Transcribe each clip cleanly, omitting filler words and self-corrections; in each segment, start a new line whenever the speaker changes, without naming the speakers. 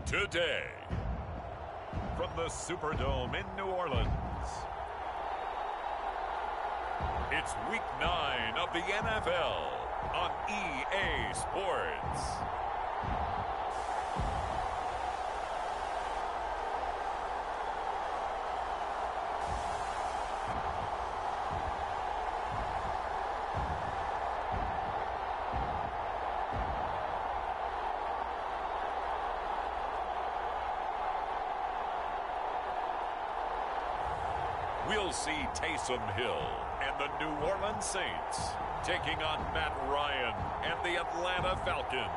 Today, from the Superdome in New Orleans, it's Week 9 of the NFL on EA Sports. We'll see Taysom Hill and the New Orleans Saints taking on Matt Ryan and the Atlanta Falcons.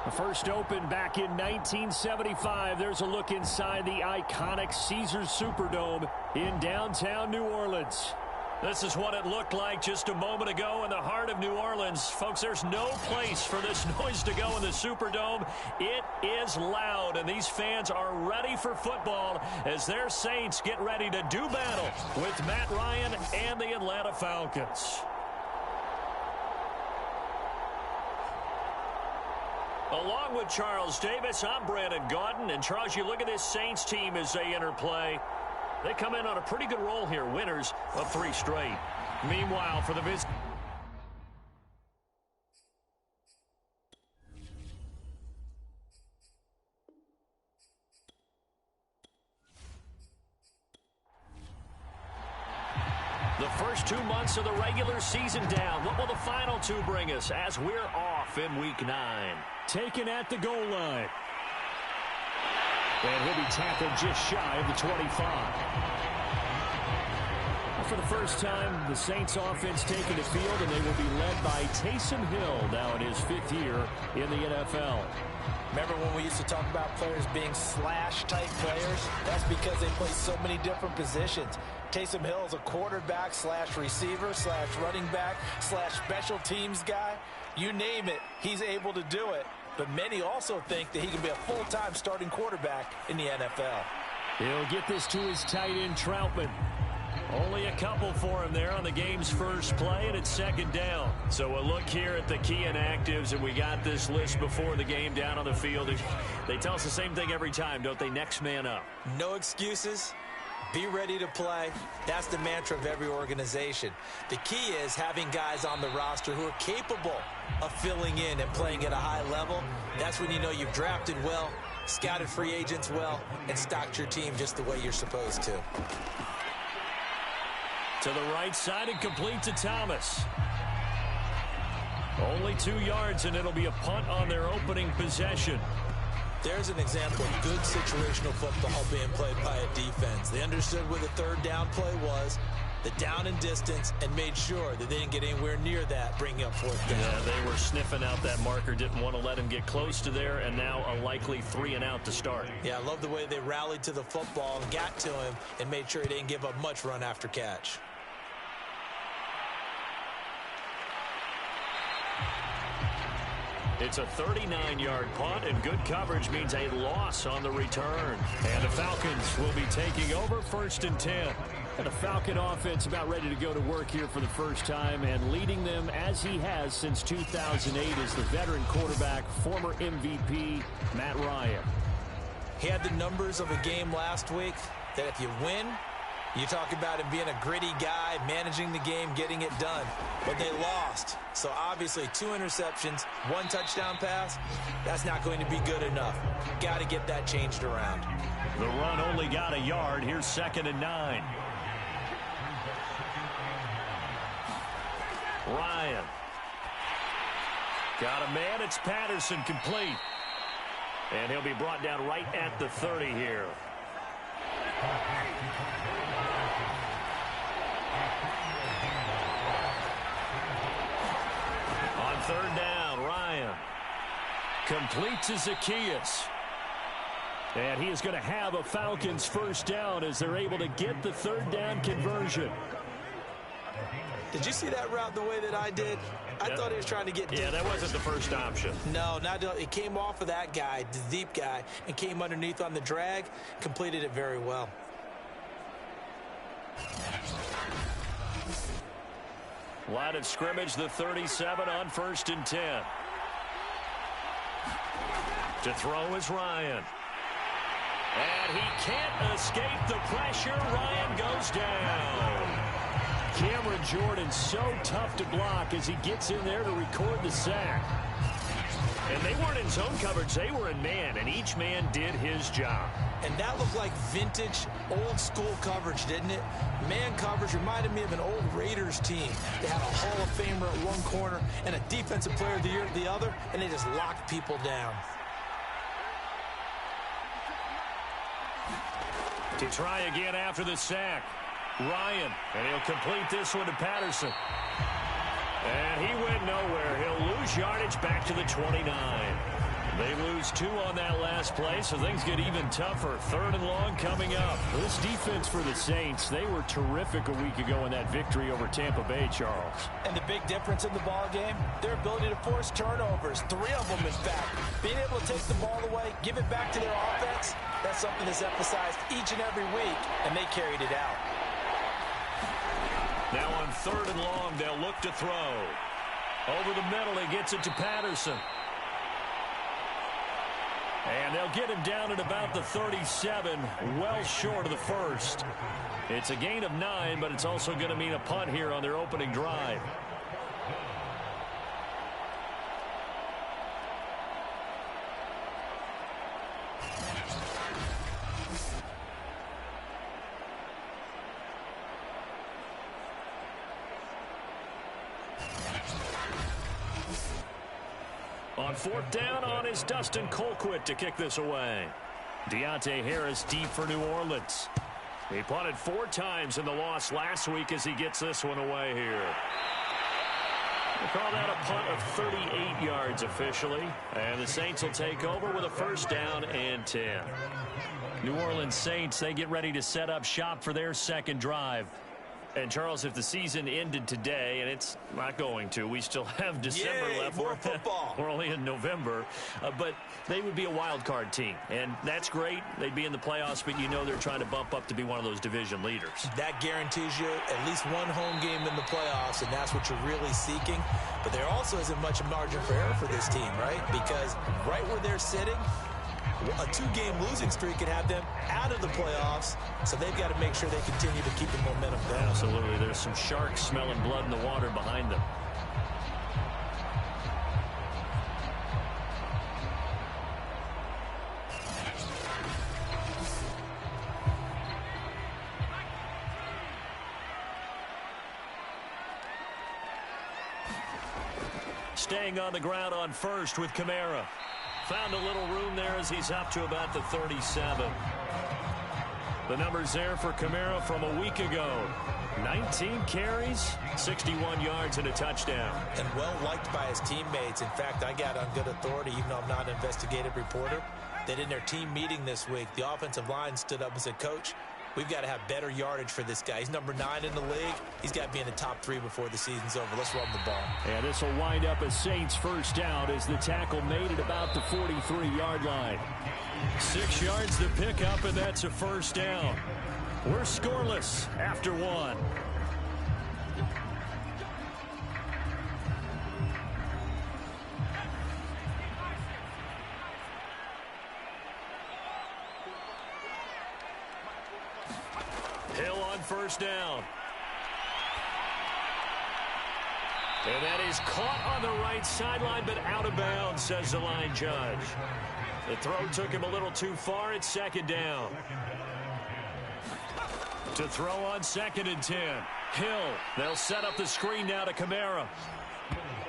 The first opened back in 1975. There's a look inside the iconic Caesars Superdome in downtown New Orleans. This is what it looked like just a moment ago in the heart of New Orleans. Folks, there's no place for this noise to go in the Superdome. It is loud, and these fans are ready for football as their Saints get ready to do battle with Matt Ryan and the Atlanta Falcons. Along with Charles Davis, I'm Brandon Gaudin. And Charles, you look at this Saints team as they enter play. They come in on a pretty good roll here, winners of 3 straight. Meanwhile, for the visit. The first 2 months of the regular season down. What will the final 2 bring us as we're off in Week 9? Taken at the goal line. And he'll be tackled just shy of the 25. For the first time, the Saints offense taking the field, and they will be led by Taysom Hill now in his 5th year in the NFL.
Remember when we used to talk about players being slash-type players? That's because they play so many different positions. Taysom Hill is a quarterback slash receiver slash running back slash special teams guy. You name it, he's able to do it. But many also think that he can be a full-time starting quarterback in the NFL.
He'll get this to his tight end, Troutman. Only a couple for him there on the game's first play, and it's 2nd down. So a look here at the key inactives, and we got this list before the game down on the field. They tell us the same thing every time, don't they? Next man up.
No excuses. Be ready to play. That's the mantra of every organization. The key is having guys on the roster who are capable of filling in and playing at a high level. That's when you know you've drafted well, scouted free agents well, and stocked your team just the way you're supposed to.
To the right side and complete to Thomas. Only 2 yards, and it'll be a punt on their opening possession.
There's an example of good situational football being played by a defense. They understood where the 3rd down play was, the down and distance, and made sure that they didn't get anywhere near that, bringing up 4th down.
Yeah, they were sniffing out that marker, didn't want to let him get close to there, and now a likely 3 and out to start.
Yeah, I love the way they rallied to the football and got to him and made sure he didn't give up much run after catch.
It's a 39-yard punt, and good coverage means a loss on the return. And the Falcons will be taking over 1st and 10. And the Falcon offense about ready to go to work here for the first time, and leading them as he has since 2008 is the veteran quarterback, former MVP, Matt Ryan.
He had the numbers of a game last week that if you win, you talk about him being a gritty guy, managing the game, getting it done. But they lost. So obviously 2 interceptions, 1 touchdown pass, that's not going to be good enough. Got to get that changed around.
The run only got a yard. Here's 2nd and 9. Ryan. Got a man. It's Patterson, complete. And he'll be brought down right at the 30 here. On 3rd down, Ryan completes to Zacchaeus. And he is going to have a Falcons 1st down as they're able to get the 3rd down conversion.
Did you see that route the way that I did? I thought he was trying to get deep.
Yeah, that wasn't the first option.
No, it came off of that guy, the deep guy, and came underneath on the drag, completed it very well.
Line of scrimmage, the 37 on 1st and 10. To throw is Ryan. And he can't escape the pressure. Ryan goes down. Cameron Jordan so tough to block as he gets in there to record the sack. And they weren't in zone coverage. They were in man, and each man did his job.
And that looked like vintage, old-school coverage, didn't it? Man coverage reminded me of an old Raiders team. They had a Hall of Famer at one corner and a Defensive Player of the Year at the other, and they just locked people down.
To try again after the sack. Ryan, and he'll complete this one to Patterson. And he went nowhere. He'll lose yardage back to the 29. They lose 2 on that last play, so things get even tougher. 3rd and long coming up. This defense for the Saints, they were terrific a week ago in that victory over Tampa Bay, Charles.
And the big difference in the ball game, their ability to force turnovers. 3 of them, in fact. Being able to take the ball away, give it back to their offense, that's something that's emphasized each and every week, and they carried it out.
Now on 3rd and long, they'll look to throw. Over the middle, he gets it to Patterson. And they'll get him down at about the 37, well short of the first. It's a gain of 9, but it's also going to mean a punt here on their opening drive. On 4th down on is Dustin Colquitt to kick this away. Deontay Harris deep for New Orleans. He punted 4 times in the loss last week as he gets this one away here. We'll call that a punt of 38 yards officially. And the Saints will take over with a 1st down and 10. New Orleans Saints, they get ready to set up shop for their 2nd drive. And, Charles, if the season ended today, and it's not going to, we still have December left.
More football.
We're only in November. But they would be a wild card team. And that's great. They'd be in the playoffs, but you know they're trying to bump up to be one of those division leaders.
That guarantees you at least one home game in the playoffs, and that's what you're really seeking. But there also isn't much margin for error for this team, right? Because right where they're sitting, a 2-game losing streak could have them out of the playoffs, so they've got to make sure they continue to keep the momentum going.
Absolutely. There's some sharks smelling blood in the water behind them. Staying on the ground on 1st with Kamara. Found a little room there as he's up to about the 37. The numbers there for Kamara from a week ago. 19 carries, 61 yards, and a touchdown.
And well liked by his teammates. In fact, I got on good authority, even though I'm not an investigative reporter, that in their team meeting this week, the offensive line stood up and said, Coach, we've got to have better yardage for this guy. He's number 9 in the league. He's got to be in the top 3 before the season's over. Let's run the ball.
And this will wind up a Saints 1st down as the tackle made it about the 43-yard line. 6 yards to pick up, and that's a 1st down. We're scoreless after 1. Hill on 1st down. And that is caught on the right sideline, but out of bounds, says the line judge. The throw took him a little too far. It's 2nd down. To throw on 2nd and 10. Hill, they'll set up the screen now to Kamara.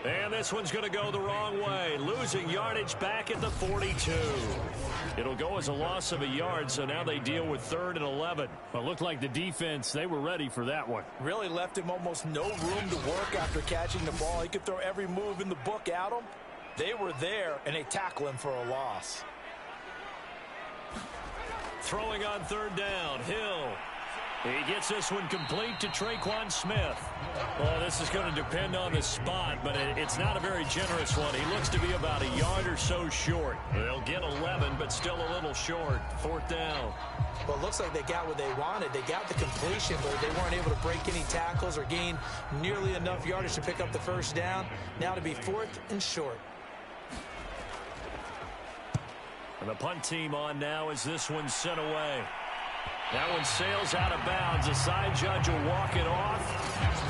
And this one's going to go the wrong way. Losing yardage back at the 42. It'll go as a loss of a yard, so now they deal with 3rd and 11. Well, it looked like the defense, they were ready for that one.
Really left him almost no room to work after catching the ball. He could throw every move in the book at him. They were there, and they tackle him for a loss.
Throwing on 3rd down, Hill. He gets this one complete to Traquan Smith. Well, this is going to depend on the spot, but it's not a very generous one. He looks to be about a yard or so short. They'll get 11, but still a little short. 4th down.
Well, it looks like they got what they wanted. They got the completion, but they weren't able to break any tackles or gain nearly enough yardage to pick up the 1st down. Now to be 4th and short.
And the punt team on now as this one's sent away. That one sails out of bounds. The side judge will walk it off.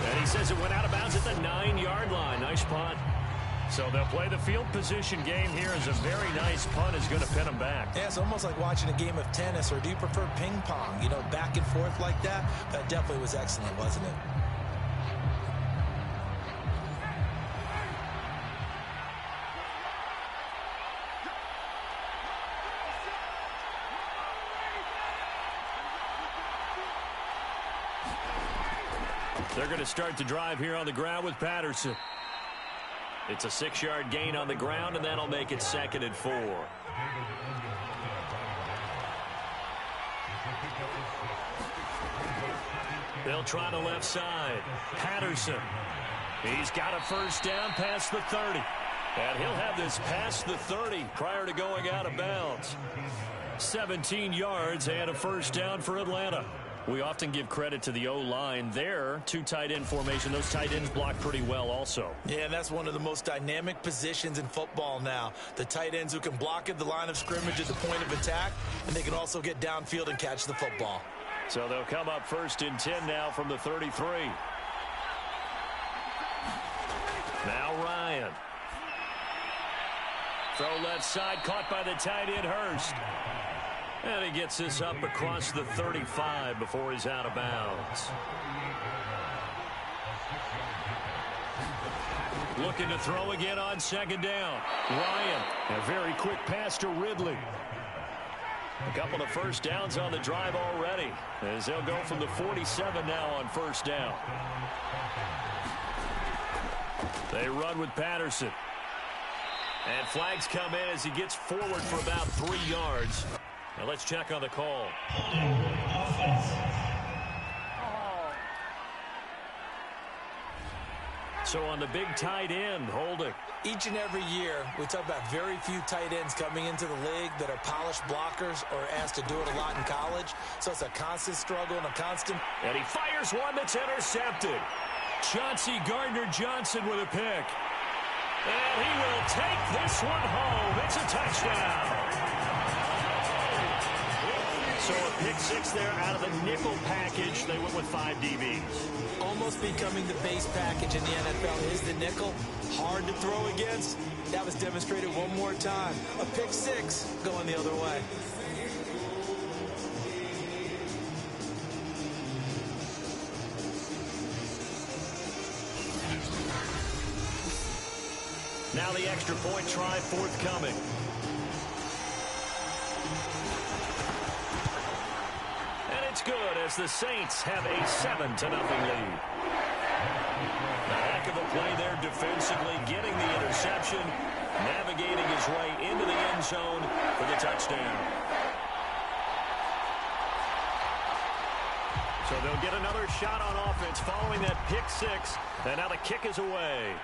And he says it went out of bounds at the 9-yard line. Nice punt. So they'll play the field position game here as a very nice punt is going to pin them back.
Yeah, it's almost like watching a game of tennis, or do you prefer ping pong? You know, back and forth like that? That definitely was excellent, wasn't it?
They're going to start the drive here on the ground with Patterson. It's a 6-yard gain on the ground, and that'll make it 2nd and 4. They'll try the left side. Patterson. He's got a first down past the 30. And he'll have this past the 30 prior to going out of bounds. 17 yards and a first down for Atlanta. We often give credit to the O-line there. 2 tight end formation. Those tight ends block pretty well also.
Yeah, and that's one of the most dynamic positions in football now. The tight ends who can block at the line of scrimmage at the point of attack, and they can also get downfield and catch the football.
So they'll come up 1st and 10 now from the 33. Now Ryan. Throw left side, caught by the tight end Hurst. And he gets this up across the 35 before he's out of bounds. Looking to throw again on 2nd down. Ryan, a very quick pass to Ridley. A couple of first downs on the drive already, as they'll go from the 47 now on 1st down. They run with Patterson. And flags come in as he gets forward for about 3 yards. Now let's check on the call. So on the big tight end, holding.
Each and every year, we talk about very few tight ends coming into the league that are polished blockers or asked to do it a lot in college. So it's a constant struggle and a constant.
And he fires one that's intercepted. Chauncey Gardner-Johnson with a pick. And he will take this one home. It's a touchdown. So a pick 6 there out of the nickel package. They went with 5 DBs.
Almost becoming the base package in the NFL is the nickel. Hard to throw against. That was demonstrated one more time. A pick 6 going the other way.
Now the extra point try forthcoming. And it's good as the Saints have a 7-0 lead. A heck of a play there defensively, getting the interception, navigating his way into the end zone for the touchdown. So they'll get another shot on offense following that pick 6, and now the kick is away.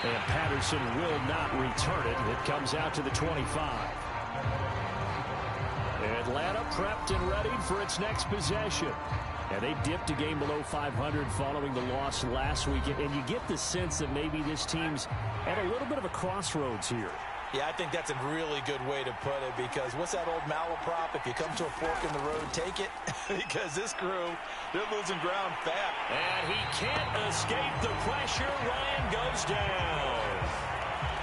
And Patterson will not return it. It comes out to the 25. Atlanta prepped and ready for its next possession. And they dipped a game below 500 following the loss last week. And you get the sense that maybe this team's at a little bit of a crossroads here.
Yeah, I think that's a really good way to put it, because what's that old malaprop? If you come to a fork in the road, take it. Because this crew, they're losing ground fast.
And he can't escape the pressure. Ryan goes down.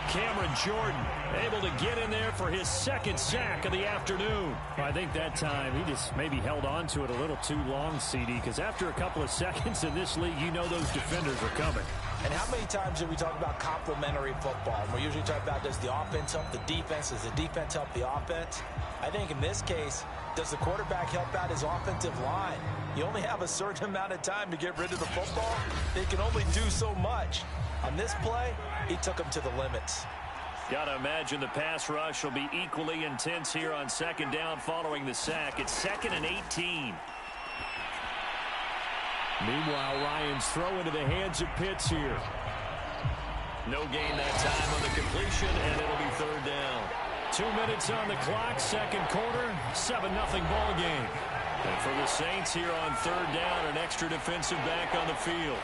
Cameron Jordan able to get in there for his 2nd sack of the afternoon.
I think that time he just maybe held on to it a little too long, CD, because after a couple of seconds in this league, you know those defenders are coming.
And how many times do we talk about complementary football? And we usually talk about, does the offense help the defense? Does the defense help the offense? I think in this case, does the quarterback help out his offensive line? You only have a certain amount of time to get rid of the football. They can only do so much. On this play, he took them to the limits.
Got to imagine the pass rush will be equally intense here on 2nd down following the sack. It's 2nd and 18.
Meanwhile, Ryan's throw into the hands of Pitts here.
No gain that time on the completion, and it'll be 3rd down.
2 minutes on the clock, 2nd quarter, 7-0 ball game.
And for the Saints here on 3rd down, an extra defensive back on the field.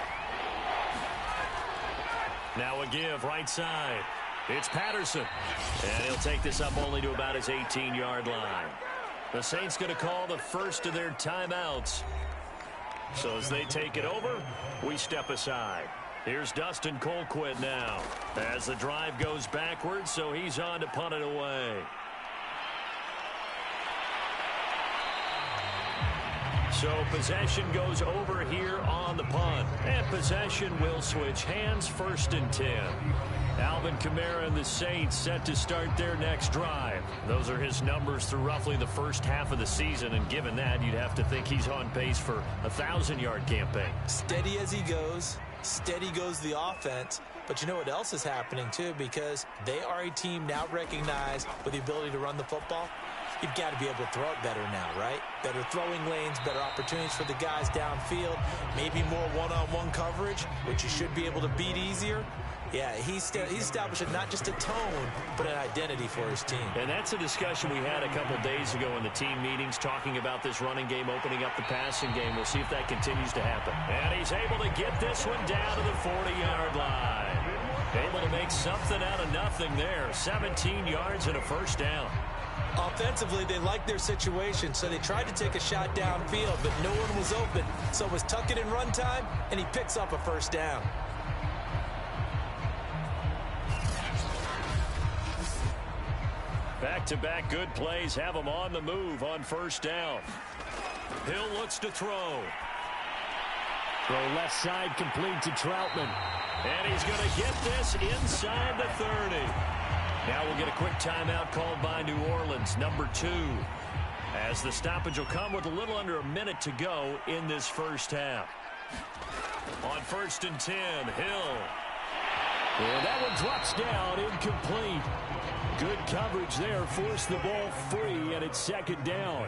Now a give right side. It's Patterson. And he'll take this up only to about his 18-yard line. The Saints going to call the first of their timeouts. So as they take it over, we step aside. Here's Dustin Colquitt now as the drive goes backwards, so he's on to punt it away. So possession goes over here on the punt. And possession will switch hands, 1st and 10. Alvin Kamara and the Saints set to start their next drive. Those are his numbers through roughly the first half of the season, and given that, you'd have to think he's on pace for a 1,000-yard campaign.
Steady as he goes. Steady goes the offense. But you know what else is happening, too, because they are a team now recognized with the ability to run the football. You've got to be able to throw it better now, right? Better throwing lanes, better opportunities for the guys downfield, maybe more one-on-one coverage, which you should be able to beat easier. Yeah, he's established not just a tone, but an identity for his team.
And that's a discussion we had a couple days ago in the team meetings, talking about this running game opening up the passing game. We'll see if that continues to happen. And he's able to get this one down to the 40-yard line. Able to make something out of nothing there. 17 yards and a first down.
Offensively, they liked their situation, so they tried to take a shot downfield, but no one was open. So it was tuck it in run time, and he picks up a first down.
Back-to-back good plays have him on the move on first down. Hill looks to throw.
Throw left side complete to Troutman.
And he's going to get this inside the 30. Now we'll get a quick timeout called by New Orleans, number 2. As the stoppage will come with a little under a minute to go in this first half. On 1st and 10, Hill.
And that one drops down, incomplete. Good coverage there, forced the ball free, and it's 2nd down.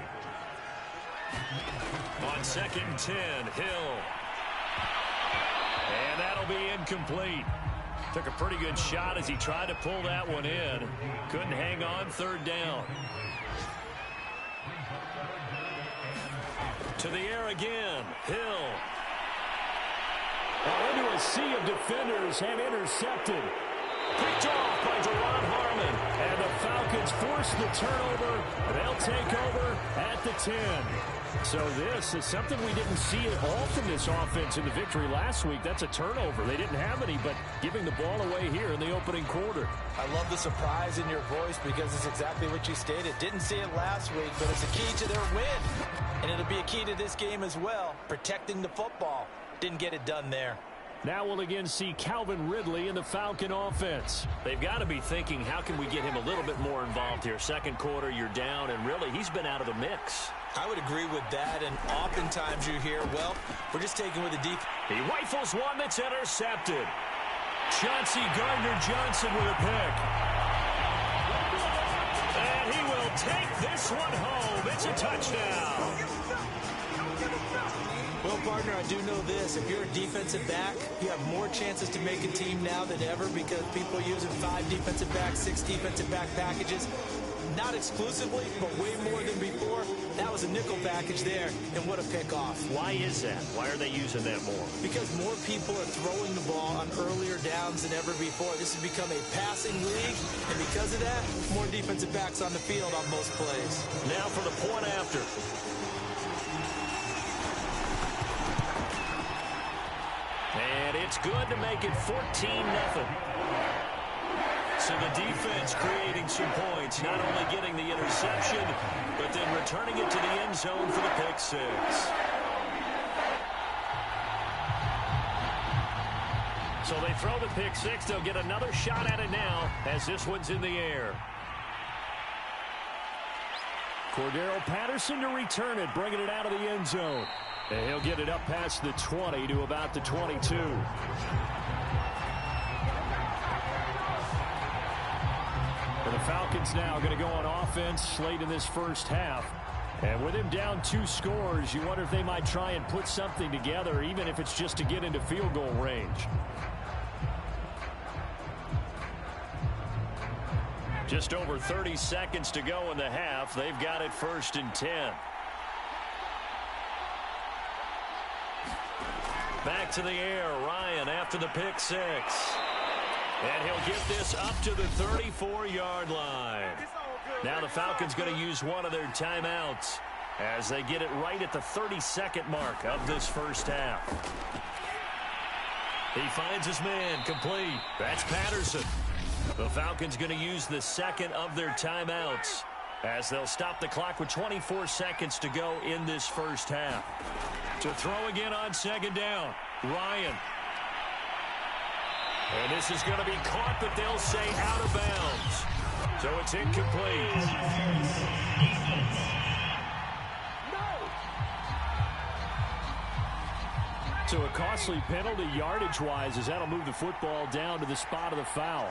On 2nd and 10, Hill. And that'll be incomplete. Took a pretty good shot as he tried to pull that one in. Couldn't hang on, 3rd down. To the air again, Hill.
Now into a sea of defenders and intercepted.
Picked off by Deron Harmon.
And the Falcons force the turnover. They'll take over at the 10. So this is something we didn't see at all from this offense in the victory last week. That's a turnover. They didn't have any, but giving the ball away here in the opening quarter.
I love the surprise in your voice because it's exactly what you stated. Didn't see it last week, but it's a key to their win. And it'll be a key to this game as well, protecting the football. Didn't get it done there.
Now we'll again see Calvin Ridley in the Falcon offense.
They've got to be thinking, how can we get him a little bit more involved here? Second quarter, you're down, and really, he's been out of the mix.
I would agree with that, and oftentimes you hear, well, we're just taking with the deep.
He rifles one that's intercepted. Chauncey Gardner-Johnson with a pick. And he will take this one home. It's a touchdown.
Well, partner, I do know this. If you're a defensive back, you have more chances to make a team now than ever because people are using 5 defensive backs, 6 defensive back packages. Not exclusively, but way more than before. That was a nickel package there, and what a pickoff.
Why is that? Why are they using that more?
Because more people are throwing the ball on earlier downs than ever before. This has become a passing league, and because of that, more defensive backs on the field on most plays.
Now for the point after. And it's good to make it 14-0. So the defense creating some points, not only getting the interception, but then returning it to the end zone for the pick 6. So they throw the pick 6. They'll get another shot at it now as this one's in the air.
Cordero Patterson to return it, bringing it out of the end zone. And he'll get it up past the 20 to about the 22. The Falcons now going to go on offense late in this first half. And with him down 2 scores, you wonder if they might try and put something together, even if it's just to get into field goal range.
Just over 30 seconds to go in the half. They've got it 1st and 10. Back to the air. Ryan after the pick 6. And he'll get this up to the 34-yard line. Now the Falcons going to use one of their timeouts as they get it right at the 32nd mark of this first half. He finds his man complete. That's Patterson. The Falcons going to use the second of their timeouts as they'll stop the clock with 24 seconds to go in this first half. To throw again on second down, Ryan. And this is going to be caught, but they'll say out of bounds. So it's incomplete.
So a costly penalty yardage-wise as that'll move the football down to the spot of the foul.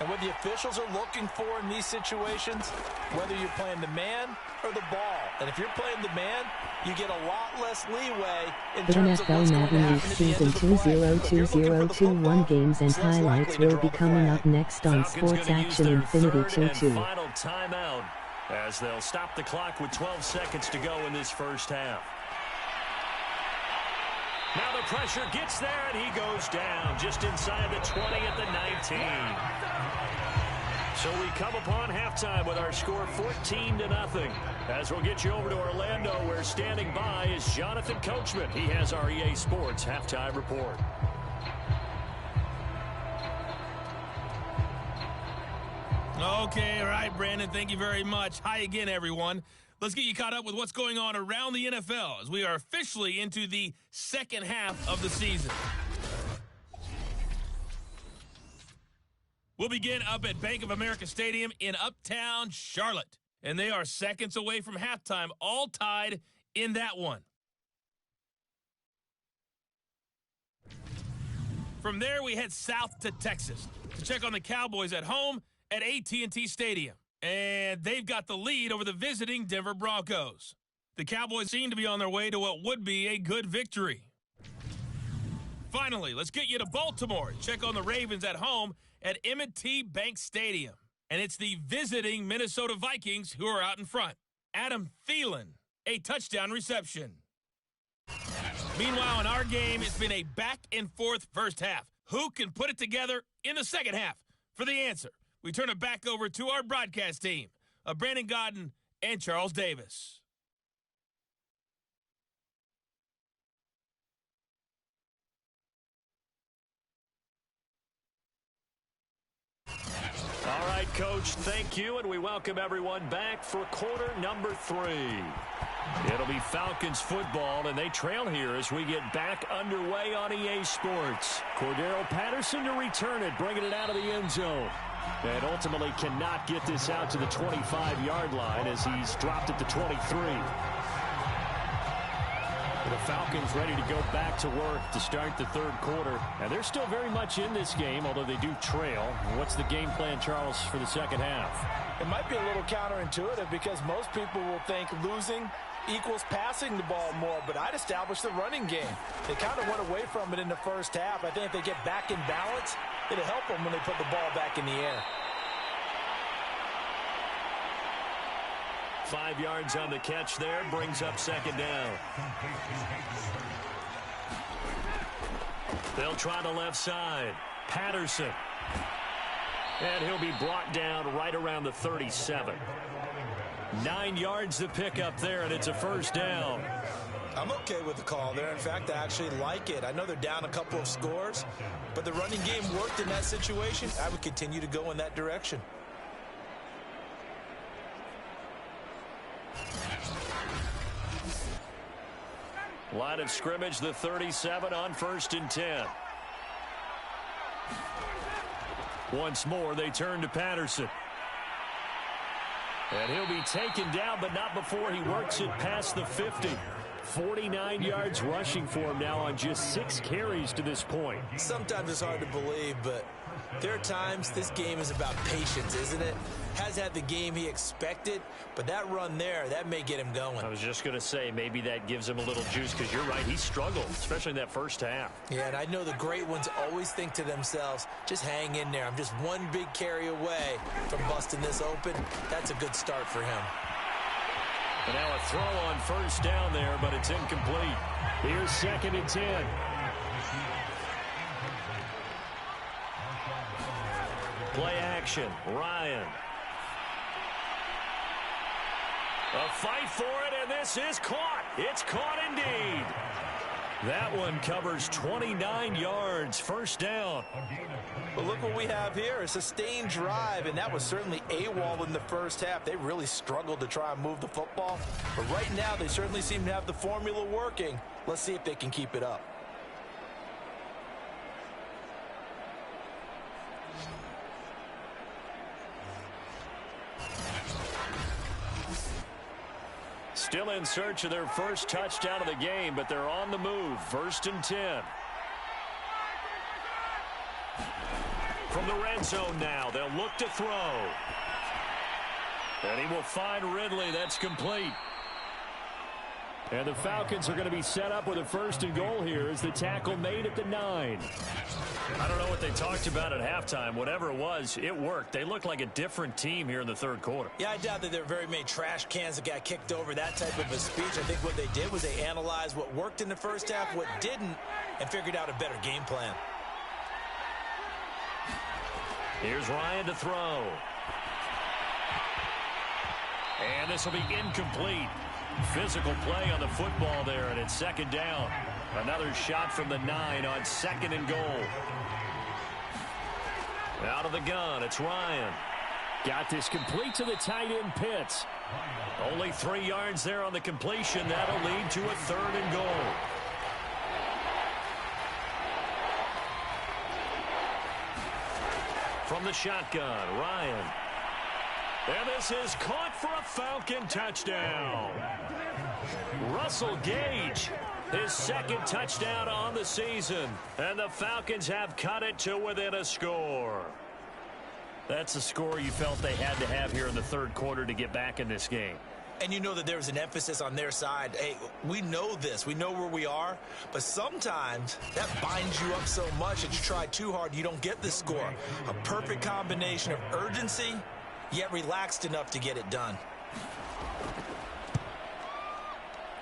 And what the officials are looking for in these situations, whether you're playing the man or the ball. And if you're playing the man, you get a lot less leeway in terms of what's going to happen at the end of the play.
2020-2021 games and highlights will be coming up next on Sports Action Infinity 22.
Final timeout as they'll stop the clock with 12 seconds to go in this first half. Now the pressure gets there, and he goes down just inside the 20 at the 19. So we come upon halftime with our score 14-0. As we'll get you over to Orlando, where standing by is Jonathan Coachman. He has our EA Sports halftime report.
Okay, all right, Brandon, thank you very much. Hi again, everyone. Let's get you caught up with what's going on around the NFL as we are officially into the second half of the season. We'll begin up at Bank of America Stadium in Uptown Charlotte. And they are seconds away from halftime, all tied in that one. From there, we head south to Texas to check on the Cowboys at home at AT&T Stadium. And they've got the lead over the visiting Denver Broncos. The Cowboys seem to be on their way to what would be a good victory. Finally, let's get you to Baltimore and check on the Ravens at home at M&T Bank Stadium. And it's the visiting Minnesota Vikings who are out in front. Adam Thielen, a touchdown reception. Meanwhile, in our game, it's been a back-and-forth first half. Who can put it together in the second half? For the answer, we turn it back over to our broadcast team of Brandon Godden and Charles Davis.
All right, Coach, thank you, and we welcome everyone back for quarter number 3. It'll be Falcons football, and they trail here as we get back underway on EA Sports. Cordero Patterson to return it, bringing it out of the end zone. And ultimately cannot get this out to the 25-yard line as he's dropped at the 23. The Falcons ready to go back to work to start the third quarter. And they're still very much in this game, although they do trail. What's the game plan, Charles, for the second half?
It might be a little counterintuitive because most people will think losing equals passing the ball more, but I'd establish the running game. They kind of went away from it in the first half. I think if they get back in balance, it'll help them when they put the ball back in the air.
5 yards on the catch there, brings up second down. They'll try the left side. Patterson. And he'll be brought down right around the 37. 9 yards to pick up there, and it's a first down.
I'm okay with the call there. In fact, I actually like it. I know they're down a couple of scores, but the running game worked in that situation. I would continue to go in that direction.
Line of scrimmage, the 37 on 1st and 10. Once more, they turn to Patterson. And he'll be taken down, but not before he works it past the 50. 49 yards rushing for him now on just 6 carries to this point.
Sometimes it's hard to believe, but there are times this game is about patience, isn't it? Has had the game he expected, but that run there, that may get him going.
I was just going to say, maybe that gives him a little juice, because you're right, he struggled, especially in that first half.
Yeah, and I know the great ones always think to themselves, just hang in there. I'm just one big carry away from busting this open. That's a good start for him.
And now a throw on first down there, but it's incomplete. Here's 2nd and 10. Play action. Ryan. A fight for it, and this is caught. It's caught indeed. That one covers 29 yards. First down.
But look what we have here, a sustained drive, and that was certainly AWOL in the first half. They really struggled to try and move the football. But right now, they certainly seem to have the formula working. Let's see if they can keep it up.
Still in search of their first touchdown of the game, but they're on the move. 1st and 10. From the red zone now, they'll look to throw. And he will find Ridley. That's complete.
And the Falcons are going to be set up with a 1st and goal here as the tackle made at the 9.
I don't know what they talked about at halftime. Whatever it was, it worked. They looked like a different team here in the third quarter.
Yeah, I doubt that there were very many trash cans that got kicked over, that type of a speech. I think what they did was they analyzed what worked in the first half, what didn't, and figured out a better game plan.
Here's Ryan to throw. And this will be incomplete. Physical play on the football there, and it's 2nd down. Another shot from the 9 on 2nd and goal. Out of the gun, it's Ryan.
Got this complete to the tight end Pitts.
Only 3 yards there on the completion. That'll lead to a 3rd and goal. From the shotgun, Ryan. And this is caught for a Falcon touchdown. Russell Gage, his 2nd touchdown on the season. And the Falcons have cut it to within a score. That's a score you felt they had to have here in the 3rd quarter to get back in this game.
And you know that there was an emphasis on their side. Hey, we know this. We know where we are. But sometimes that binds you up so much that you try too hard, you don't get the score. A perfect combination of urgency, yet relaxed enough to get it done.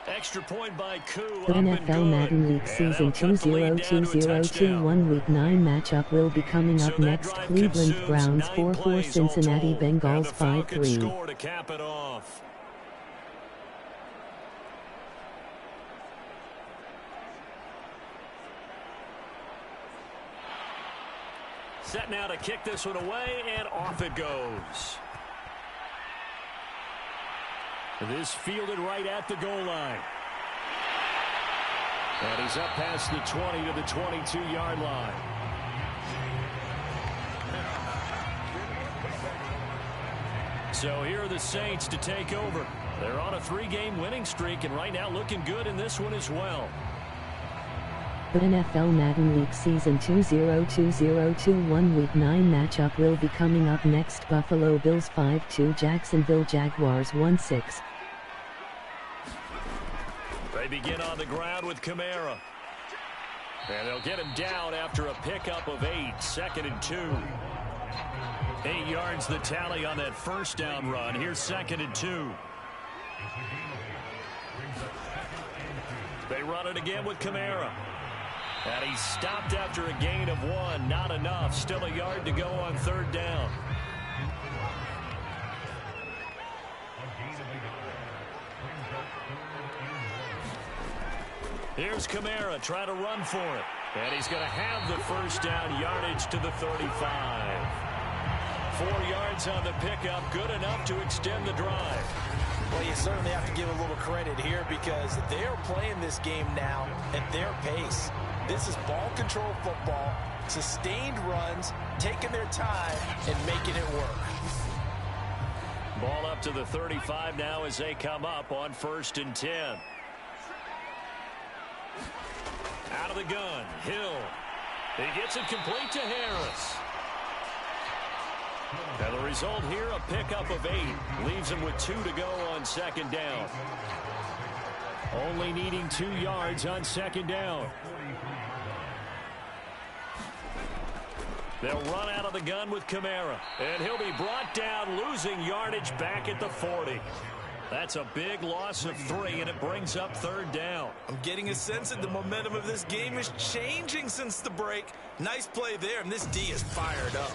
Extra point by Koo.
The NFL Madden League Season 202021 Week 9 matchup will be coming up next. Cleveland Browns 4-4, Cincinnati Bengals 5-3.
Score to cap it off. Set now to kick this one away, and off it goes.
This fielded right at the goal line. And he's up past the 20 to the 22-yard line.
So here are the Saints to take over. They're on a 3-game winning streak, and right now looking good in this one as well.
The NFL Madden League Season 202021 Week 9 matchup will be coming up next. Buffalo Bills 5-2, Jacksonville Jaguars 1-6.
They begin on the ground with Kamara. And they'll get him down after a pickup of 8, 2nd and 2. 8 yards the tally on that 1st down run. Here's 2nd and 2. They run it again with Kamara. And he stopped after a gain of 1. Not enough. Still a yard to go on 3rd down. Here's Kamara trying to run for it. And he's going to have the 1st down, yardage to the 35. 4 yards on the pickup, good enough to extend the drive.
Well, you certainly have to give a little credit here because they're playing this game now at their pace. This is ball control football, sustained runs, taking their time and making it work.
Ball up to the 35 now as they come up on 1st and 10. Out of the gun, Hill. He gets it complete to Harris. And the result here, a pickup of 8. Leaves him with 2 to go on 2nd down.
Only needing 2 yards on 2nd down.
They'll run out of the gun with Kamara. And he'll be brought down, losing yardage back at the 40. That's a big loss of 3, and it brings up 3rd down.
I'm getting a sense that the momentum of this game is changing since the break. Nice play there, and this D is fired up.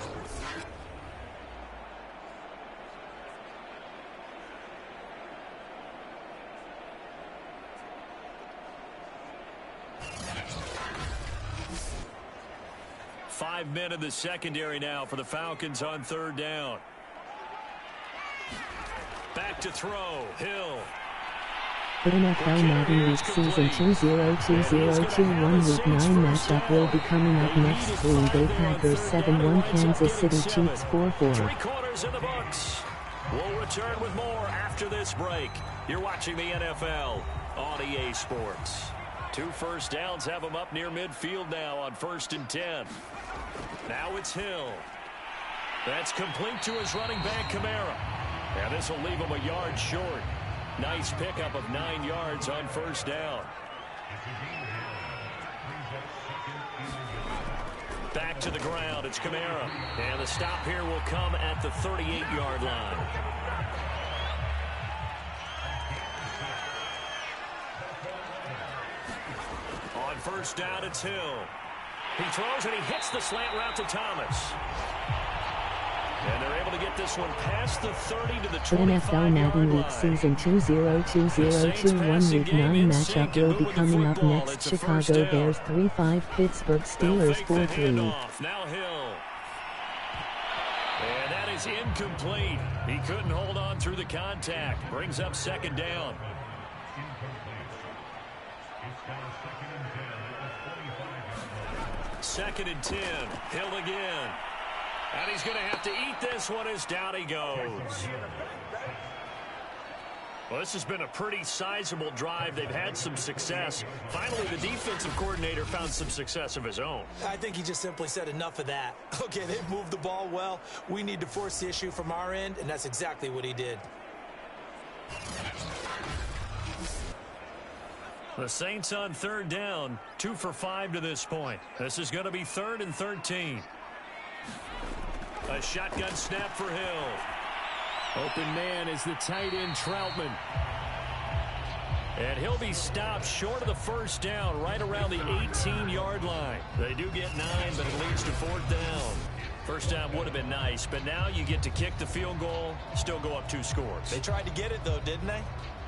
5 men in the secondary now for the Falcons on 3rd down. Back to throw. Hill.
The NFL Madden League Season 2020-21 Week 9 matchup will be coming up next. Green Bay Packers 7-1, Kansas City Chiefs 4-4.
3/4 in the books. We'll return with more after this break. You're watching the NFL on EA Sports. 2 first downs have them up near midfield now on 1st and 10. Now it's Hill. That's complete to his running back, Kamara. And this will leave him a yard short. Nice pickup of 9 yards on 1st down. Back to the ground. It's Kamara. And the stop here will come at the 38-yard line. On 1st down, it's Hill. He throws and he hits the slant route to Thomas. And they're able to get this one past the 30 to the 25-yard line.
The NFL Madden League Season 2020-21 Week 9 matchup will be coming up next. Chicago Bears 3-5, Pittsburgh Steelers 4-3.
Now Hill. And that is incomplete. He couldn't hold on through the contact. Brings up 2nd down. Second and 10. Hill again. And he's going to have to eat this one as down he goes. Well, this has been a pretty sizable drive. They've had some success. Finally, the defensive coordinator found some success of his own.
I think he just simply said enough of that. Okay, they've moved the ball well. We need to force the issue from our end, and that's exactly what he did.
The Saints on 3rd down, 2 for 5 to this point. This is going to be 3rd and 13. A shotgun snap for Hill.
Open man is the tight end, Troutman.
And he'll be stopped short of the 1st down, right around the 18-yard line. They do get 9, but it leads to 4th down. 1st down would have been nice, but now you get to kick the field goal, still go up 2 scores.
They tried to get it, though, didn't they?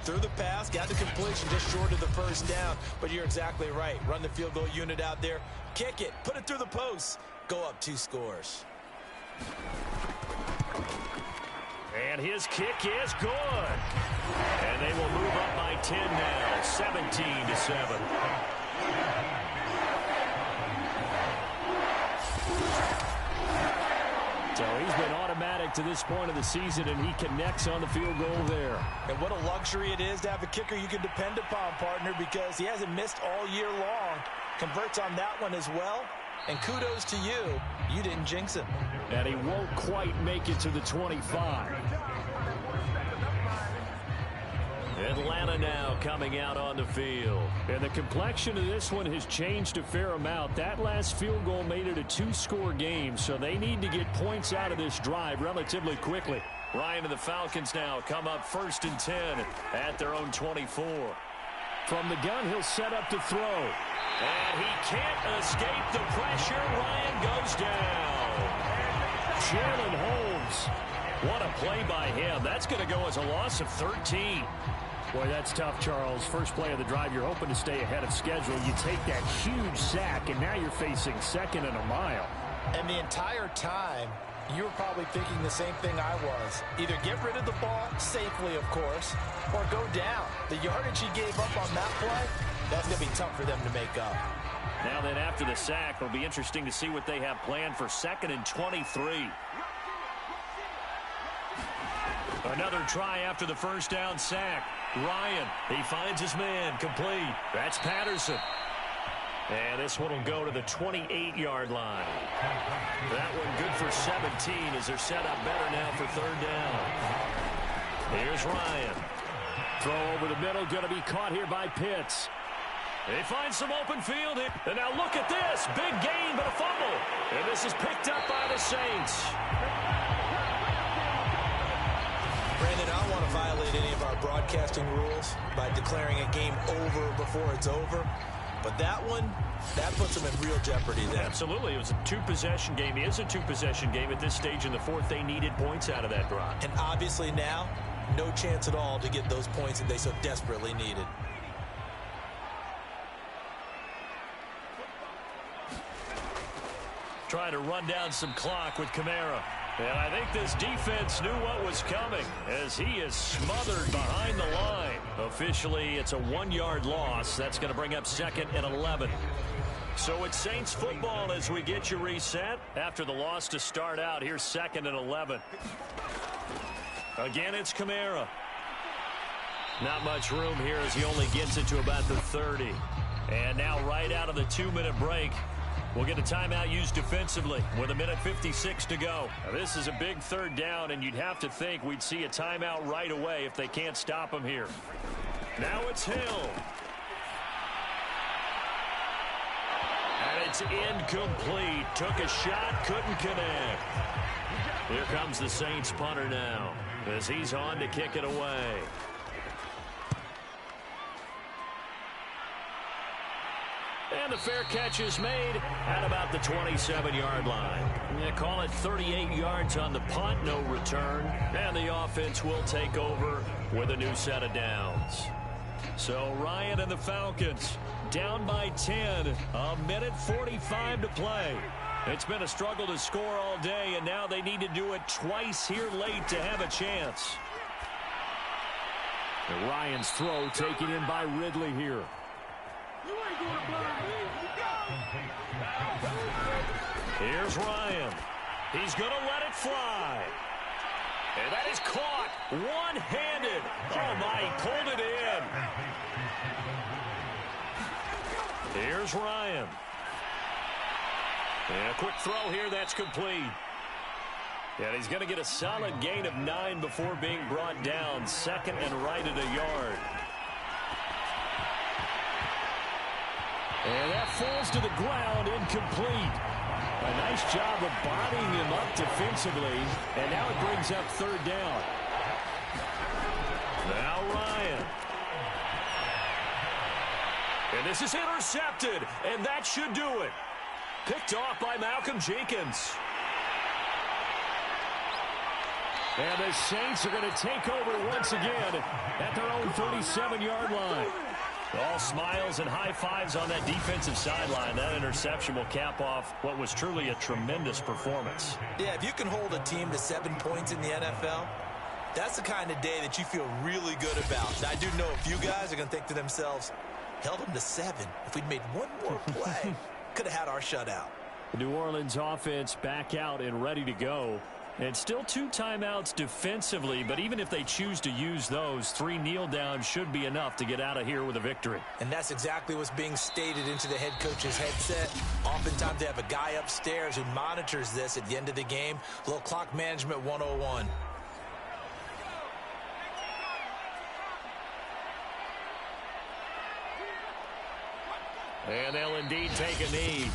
Threw the pass, got the completion just short of the 1st down. But you're exactly right. Run the field goal unit out there, kick it, put it through the post, go up 2 scores.
And his kick is good. And they will move up by 10 now, 17-7.
So he's been automatic to this point of the season, and he connects on the field goal there.
And what a luxury it is to have a kicker you can depend upon, partner, because he hasn't missed all year long. Converts on that one as well. And kudos to you. You didn't jinx him.
And he won't quite make it to the 25.
Atlanta now coming out on the field.
And the complexion of this one has changed a fair amount. That last field goal made it a 2-score game, so they need to get points out of this drive relatively quickly.
Ryan and the Falcons now come up 1st and 10 at their own 24.
From the gun, he'll set up to throw.
And he can't escape the pressure. Ryan goes down.
Jalen Holmes.
What a play by him. That's going to go as a loss of 13.
Boy, that's tough, Charles. First play of the drive, you're hoping to stay ahead of schedule. You take that huge sack, and now you're facing 2nd and a mile.
And the entire time, you were probably thinking the same thing I was. Either get rid of the ball, safely, of course, or go down. The yardage he gave up on that play, that's going to be tough for them to make up.
Now then, after the sack, it'll be interesting to see what they have planned for 2nd and 23. Another try after the 1st down sack. Ryan, he finds his man, complete. That's Patterson. And this one will go to the 28-yard line. That one good for 17 as they're set up better now for 3rd down. Here's Ryan.
Throw over the middle, going to be caught here by Pitts.
They find some open field. And now look at this. Big gain, but a fumble. And this is picked up by the Saints.
Brandon, I don't want to violate any of our broadcasting rules by declaring a game over before it's over. But that one, that puts them in real jeopardy there.
Absolutely. It was a 2-possession game. It is a 2-possession game at this stage in the 4th. They needed points out of that drive.
And obviously now, no chance at all to get those points that they so desperately needed.
Trying to run down some clock with Kamara. And I think this defense knew what was coming as he is smothered behind the line. Officially, it's a 1-yard loss. That's going to bring up 2nd and 11. So it's Saints football as we get you reset. After the loss to start out, here's 2nd and 11. Again, it's Kamara. Not much room here as he only gets it to about the 30. And now right out of the 2-minute break, we'll get a timeout used defensively with 1:56 to go. Now, this is a big 3rd down, and you'd have to think we'd see a timeout right away if they can't stop him here. Now it's Hill. And it's incomplete. Took a shot, couldn't connect. Here comes the Saints punter now as he's on to kick it away. And the fair catch is made at about the 27-yard line. Yeah, call it 38 yards on the punt, no return. And the offense will take over with a new set of downs. So Ryan and the Falcons down by 10. 1:45 to play. It's been a struggle to score all day, and now they need to do it twice here late to have a chance.
And Ryan's throw taken in by Ridley here.
Here's Ryan. He's going to let it fly. And that is caught one-handed. Oh, my, he pulled it in. Here's Ryan. And a quick throw here, that's complete. And he's going to get a solid gain of 9 before being brought down. 2nd and right at a yard.
And that falls to the ground, incomplete. A nice job of bodying him up defensively, and now it brings up 3rd down.
Now Ryan. And this is intercepted, and that should do it. Picked off by Malcolm Jenkins.
And the Saints are going to take over once again at their own 37-yard line.
All smiles and high fives on that defensive sideline. That interception will cap off what was truly a tremendous performance.
Yeah, if you can hold a team to 7 points in the NFL, that's the kind of day that you feel really good about. And I do know a few guys are going to think to themselves, held them to 7. If we'd made one more play, could have had our shutout.
The New Orleans offense back out and ready to go. And still 2 timeouts defensively, but even if they choose to use those, 3 kneel downs should be enough to get out of here with a victory.
And that's exactly what's being stated into the head coach's headset. Oftentimes they have a guy upstairs who monitors this at the end of the game. A little clock management 101.
And they'll indeed take a knee.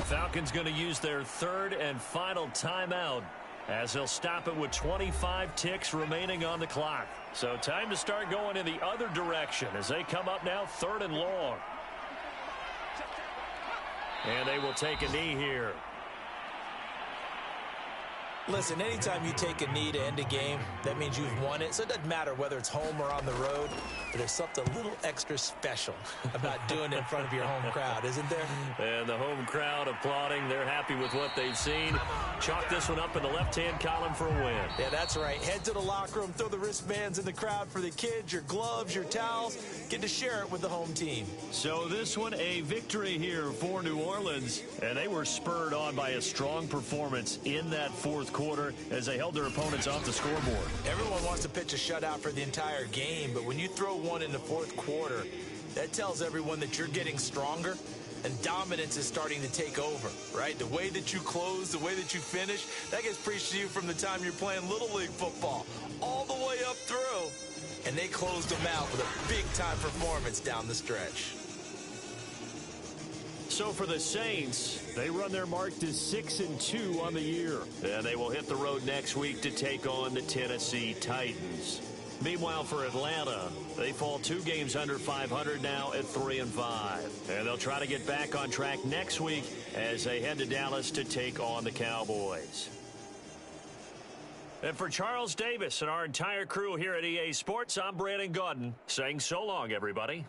Falcons going to use their 3rd and final timeout, as they'll stop it with 25 ticks remaining on the clock. So time to start going in the other direction as they come up now 3rd and long. And they will take a knee here.
Listen, anytime you take a knee to end a game, that means you've won it. So it doesn't matter whether it's home or on the road, but there's something a little extra special about doing it in front of your home crowd, isn't there?
And the home crowd applauding. They're happy with what they've seen. Chalk this one up in the left-hand column for a win.
Yeah, that's right. Head to the locker room, throw the wristbands in the crowd for the kids, your gloves, your towels. Get to share it with the home team.
So this one, a victory here for New Orleans. And they were spurred on by a strong performance in that 4th quarter as they held their opponents off the scoreboard.
Everyone wants to pitch a shutout for the entire game, but when you throw one in the 4th quarter, that tells everyone that you're getting stronger and dominance is starting to take over, right? The way that you close, the way that you finish, that gets preached to you from the time you're playing Little League football all the way up through. And they closed them out with a big-time performance down the stretch.
So for the Saints, they run their mark to 6-2 on the year. And they will hit the road next week to take on the Tennessee Titans. Meanwhile, for Atlanta, they fall 2 games under 500 now at 3-5. And they'll try to get back on track next week as they head to Dallas to take on the Cowboys. And for Charles Davis and our entire crew here at EA Sports, I'm Brandon Gaudin saying so long, everybody.